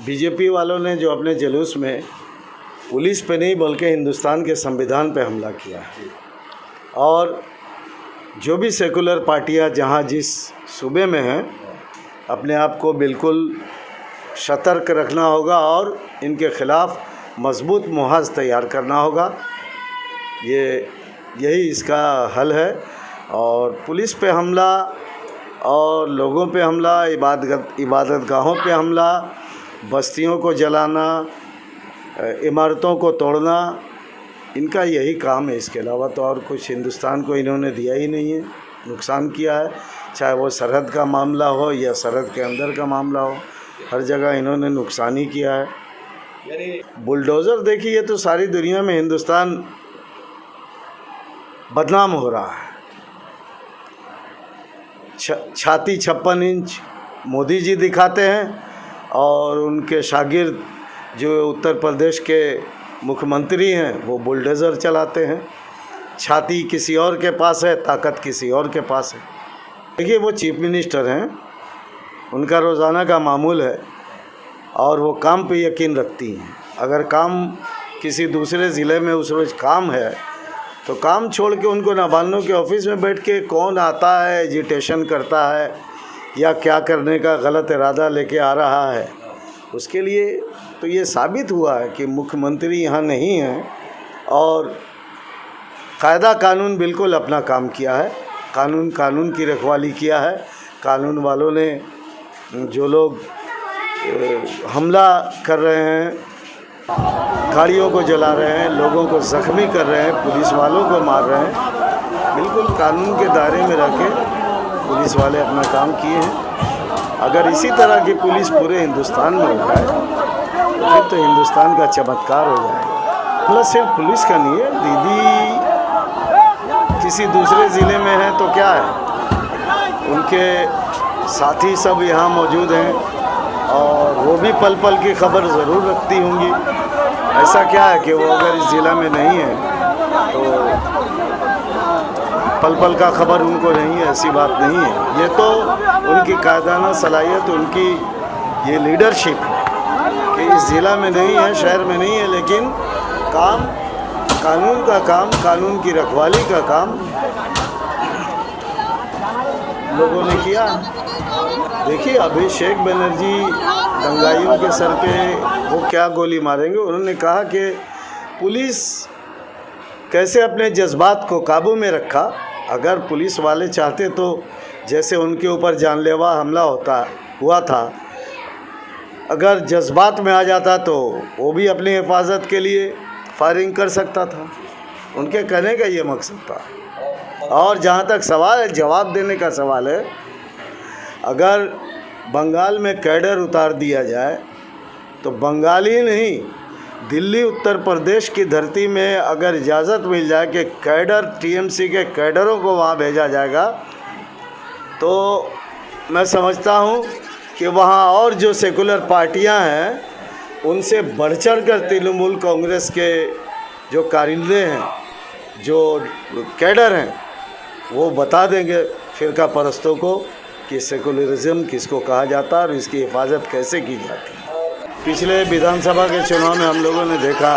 BJP वालों ने जो अपने जुलूस में पुलिस पे नहीं बल्कि हिंदुस्तान के संविधान पे हमला किया है, और जो भी सेकुलर पार्टियां जहां जिस सूबे में हैं, अपने आप को बिल्कुल सतर्क रखना होगा और इनके ख़िलाफ़ मजबूत मुहाज़ तैयार करना होगा। यही इसका हल है। और पुलिस पे हमला और लोगों पे हमला, इबादतगाहों पे हमला, बस्तियों को जलाना, इमारतों को तोड़ना, इनका यही काम है। इसके अलावा तो और कुछ हिंदुस्तान को इन्होंने दिया ही नहीं है। नुकसान किया है, चाहे वो सरहद का मामला हो या सरहद के अंदर का मामला हो, हर जगह इन्होंने नुकसान ही किया है। बुलडोज़र देखिए, तो सारी दुनिया में हिंदुस्तान बदनाम हो रहा है। छाती 56 इंच मोदी जी दिखाते हैं और उनके शागिर्द जो उत्तर प्रदेश के मुख्यमंत्री हैं वो बुलडोज़र चलाते हैं। छाती किसी और के पास है, ताकत किसी और के पास है। देखिए, वो चीफ मिनिस्टर हैं, उनका रोज़ाना का मामूल है और वो काम पे यकीन रखती हैं। अगर काम किसी दूसरे ज़िले में उस रोज़ काम है तो काम छोड़ के उनको नाबालिगों के ऑफिस में बैठ के कौन आता है, एजिटेशन करता है या क्या करने का गलत इरादा लेके आ रहा है, उसके लिए तो ये साबित हुआ है कि मुख्यमंत्री यहाँ नहीं हैं और कायदा कानून बिल्कुल अपना काम किया है। कानून की रखवाली किया है। कानून वालों ने जो लोग हमला कर रहे हैं, गाड़ियों को जला रहे हैं, लोगों को ज़ख्मी कर रहे हैं, पुलिस वालों को मार रहे हैं, बिल्कुल कानून के दायरे में रह के पुलिस वाले अपना काम किए हैं। अगर इसी तरह की पुलिस पूरे हिंदुस्तान में हो जाए तो फिर तो हिंदुस्तान का चमत्कार हो जाएगा। मतलब सिर्फ पुलिस का नहीं है, दीदी किसी दूसरे ज़िले में है तो क्या है, उनके साथी सब यहाँ मौजूद हैं और वो भी पल पल की खबर ज़रूर रखती होंगी। ऐसा क्या है कि वो अगर इस ज़िला में नहीं है तो पल पल का खबर उनको नहीं है, ऐसी बात नहीं है। ये तो उनकी कायदाना सलाहियत, उनकी ये लीडरशिप है कि इस ज़िला में नहीं है, शहर में नहीं है, लेकिन काम कानून का काम, कानून की रखवाली का काम लोगों ने किया। देखिए, अभिषेक बनर्जी दंगाइयों के सर पे वो क्या गोली मारेंगे। उन्होंने कहा कि पुलिस कैसे अपने जज्बात को काबू में रखा। अगर पुलिस वाले चाहते तो जैसे उनके ऊपर जानलेवा हमला हुआ था, अगर जज्बात में आ जाता तो वो भी अपनी हिफाजत के लिए फायरिंग कर सकता था। उनके कहने का ये मकसद था। और जहाँ तक सवाल है, जवाब देने का सवाल है, अगर बंगाल में कैडर उतार दिया जाए तो बंगाली नहीं, दिल्ली उत्तर प्रदेश की धरती में अगर इजाज़त मिल जाए कि कैडर, टीएमसी के कैडरों को वहाँ भेजा जाएगा, तो मैं समझता हूँ कि वहाँ और जो सेकुलर पार्टियाँ हैं उनसे बढ़ चढ़ कर तृणमूल कांग्रेस के जो कारिंदे हैं, जो कैडर हैं, वो बता देंगे फ़िरका परस्तों को कि सेकुलरिज्म किसको कहा जाता है और इसकी हिफाजत कैसे की जाती है। पिछले विधानसभा के चुनाव में हम लोगों ने देखा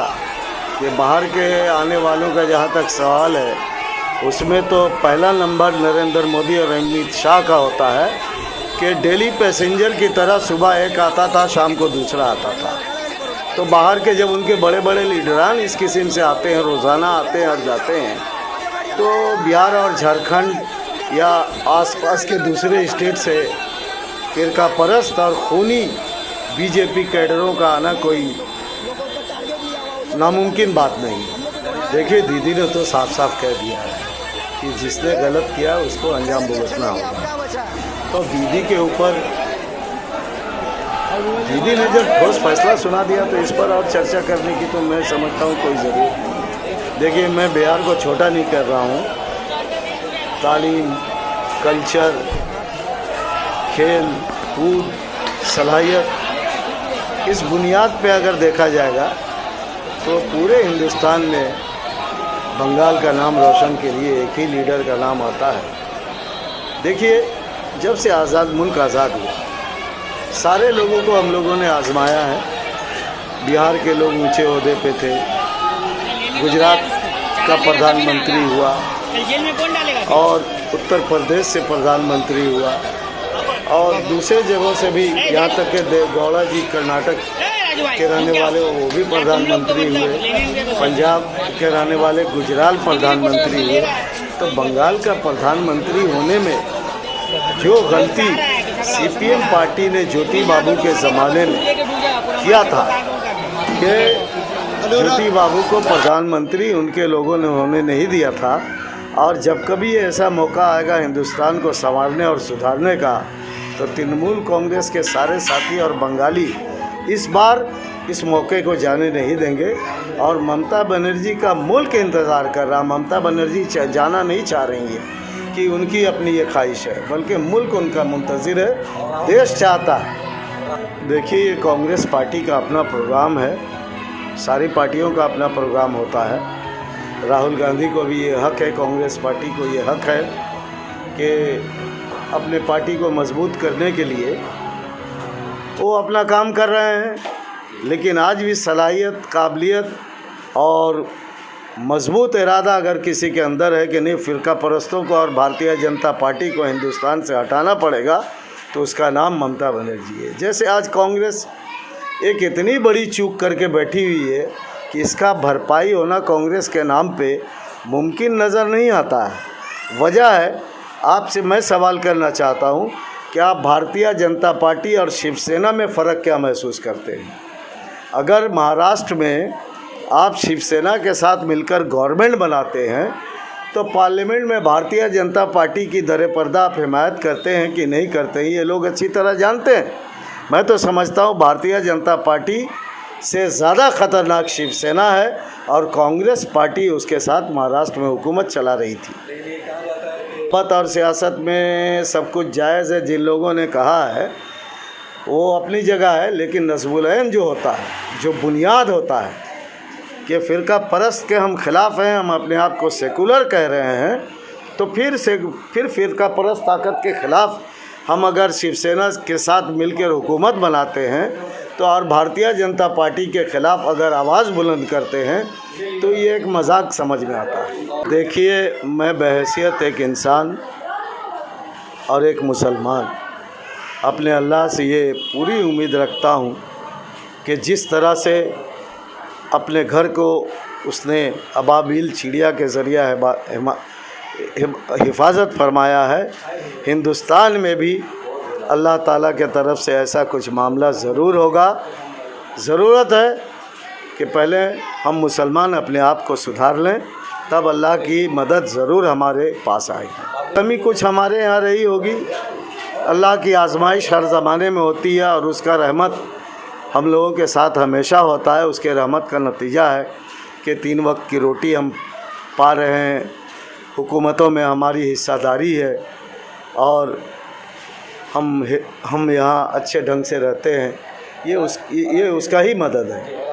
कि बाहर के आने वालों का जहाँ तक सवाल है, उसमें तो पहला नंबर नरेंद्र मोदी और अमित शाह का होता है कि डेली पैसेंजर की तरह सुबह एक आता था, शाम को दूसरा आता था। तो बाहर के जब उनके बड़े बड़े लीडरान इस किस्म से आते हैं, रोज़ाना आते हैं और जाते हैं, तो बिहार और झारखंड या आसपास के दूसरे स्टेट से फ़िरका परस्त और खूनी बीजेपी कैडरों का आना कोई नामुमकिन बात नहीं। देखिए, दीदी ने तो साफ साफ कह दिया है कि जिसने गलत किया उसको अंजाम भुगतना होगा। तो दीदी के ऊपर, दीदी ने जब ठोस फैसला सुना दिया तो इस पर और चर्चा करने की तो मैं समझता हूँ कोई ज़रूरत नहीं। देखिए, मैं बिहार को छोटा नहीं कर रहा हूँ। तालीम, कल्चर, खेल कूद, सलाहियत, इस बुनियाद पे अगर देखा जाएगा तो पूरे हिंदुस्तान में बंगाल का नाम रोशन के लिए एक ही लीडर का नाम आता है। देखिए, जब से मुल्क आज़ाद हुआ, सारे लोगों को हम लोगों ने आजमाया है। बिहार के लोग ऊंचे ओहदे पे थे, गुजरात का प्रधानमंत्री हुआ और उत्तर प्रदेश से प्रधानमंत्री हुआ और दूसरे जगहों से भी, यहाँ तक कि गौड़ा जी कर्नाटक के रहने वाले वो भी प्रधानमंत्री हुए, पंजाब के रहने वाले गुजरात प्रधानमंत्री हुए। तो बंगाल का प्रधानमंत्री होने में जो गलती सीपीएम पार्टी ने ज्योति बाबू के ज़माने में किया था कि ज्योति बाबू को प्रधानमंत्री उनके लोगों ने होने नहीं दिया था, और जब कभी ऐसा मौका आएगा हिंदुस्तान को संवारने और सुधारने का, तो तृणमूल कांग्रेस के सारे साथी और बंगाली इस बार इस मौके को जाने नहीं देंगे। और ममता बनर्जी का मुल्क इंतज़ार कर रहा, ममता बनर्जी जाना नहीं चाह रही है कि उनकी अपनी ये ख्वाहिश है, बल्कि मुल्क उनका मुंतज़िर है, देश चाहता है। देखिए, ये कांग्रेस पार्टी का अपना प्रोग्राम है, सारी पार्टियों का अपना प्रोग्राम होता है। राहुल गांधी को भी ये हक है, कांग्रेस पार्टी को ये हक है कि अपने पार्टी को मजबूत करने के लिए वो अपना काम कर रहे हैं। लेकिन आज भी सलाहियत, काबिलियत और मजबूत इरादा अगर किसी के अंदर है कि नहीं, फ़िरका परस्तों को और भारतीय जनता पार्टी को हिंदुस्तान से हटाना पड़ेगा, तो उसका नाम ममता बनर्जी है। जैसे आज कांग्रेस एक इतनी बड़ी चूक करके बैठी हुई है कि इसका भरपाई होना कांग्रेस के नाम पे मुमकिन नज़र नहीं आता है। वजह है, आपसे मैं सवाल करना चाहता हूँ कि आप भारतीय जनता पार्टी और शिवसेना में फ़र्क क्या महसूस करते हैं? अगर महाराष्ट्र में आप शिवसेना के साथ मिलकर गवर्नमेंट बनाते हैं, तो पार्लियामेंट में भारतीय जनता पार्टी की दर पर्दा आप हिमायत करते हैं कि नहीं करते हैं, ये लोग अच्छी तरह जानते हैं। मैं तो समझता हूँ भारतीय जनता पार्टी से ज़्यादा ख़तरनाक शिवसेना है, और कांग्रेस पार्टी उसके साथ महाराष्ट्र में हुकूमत चला रही थी। पद और सियासत में सब कुछ जायज़ है, जिन लोगों ने कहा है वो अपनी जगह है, लेकिन नस्बुल-ऐन जो होता है, जो बुनियाद होता है कि फ़िरका परस्त के हम ख़िलाफ़ हैं, हम अपने आप को सेकुलर कह रहे हैं, तो फिर फ़िरका परस्त ताकत के ख़िलाफ़ हम अगर शिवसेना के साथ मिलकर हुकूमत बनाते हैं, तो और भारतीय जनता पार्टी के ख़िलाफ़ अगर आवाज़ बुलंद करते हैं, तो ये एक मजाक समझ में आता है। देखिए, मैं बहैसियत एक इंसान और एक मुसलमान अपने अल्लाह से ये पूरी उम्मीद रखता हूँ कि जिस तरह से अपने घर को उसने अबाबिल चिड़िया के ज़रिया हिफाजत फरमाया है, हिंदुस्तान में भी अल्लाह ताला के तरफ से ऐसा कुछ मामला ज़रूर होगा। ज़रूरत है कि पहले हम मुसलमान अपने आप को सुधार लें, तब अल्लाह की मदद ज़रूर हमारे पास आएगी। कमी कुछ हमारे यहाँ रही होगी, अल्लाह की आजमाइश हर ज़माने में होती है, और उसका रहमत हम लोगों के साथ हमेशा होता है। उसके रहमत का नतीजा है कि 3 वक्त की रोटी हम पा रहे हैं, हुकूमतों में हमारी हिस्सेदारी है, और हम यहाँ अच्छे ढंग से रहते हैं। ये उसका ही मदद है।